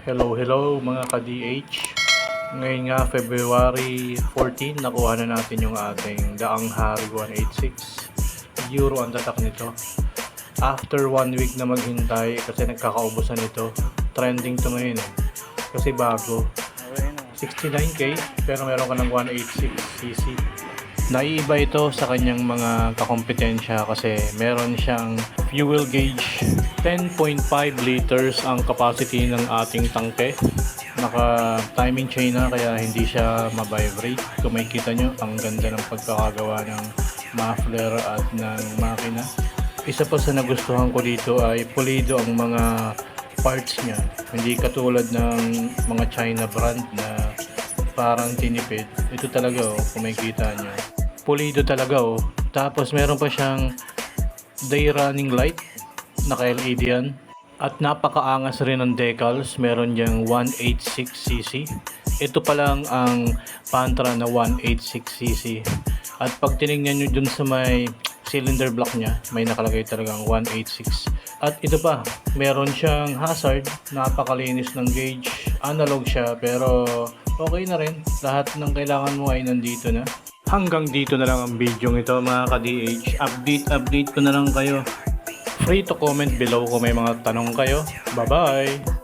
Hello mga ka-DH. Ngayon nga February 14, nakuha na natin yung ating daang Hari 186 euro ang tatak nito. After 1 week na maghintay kasi nagkakaubusan nito. Trending to ngayon kasi bago 69k pero meron ka ng 186cc. Naiiba ito sa kanyang mga kakompetensya kasi meron siyang fuel gauge. 10.5 liters ang capacity ng ating tangke. Naka timing chain na kaya hindi siya ma-vibrate. Kung makikita nyo, ang ganda ng pagkakagawa ng muffler at ng makina. Isa pa sa nagustuhan ko dito ay pulido ang mga parts niya. Hindi katulad ng mga China brand na parang tinipid. Ito talaga kung makikita nyo. Pulido talaga Tapos meron pa siyang day running light. Naka-LED yan. At napakaangas rin ng decals. Meron diyang 186cc. Ito pa lang ang Pantra na 186cc. At pag tinignan nyo dun sa may cylinder block niya, may nakalagay talagang 186. At ito pa, meron siyang hazard. Napakalinis ng gauge. Analog siya pero okay na rin. Lahat ng kailangan mo ay nandito na. Hanggang dito na lang ang video ito mga ka-DH. Update ko na lang kayo. Free to comment below kung may mga tanong kayo. Bye bye!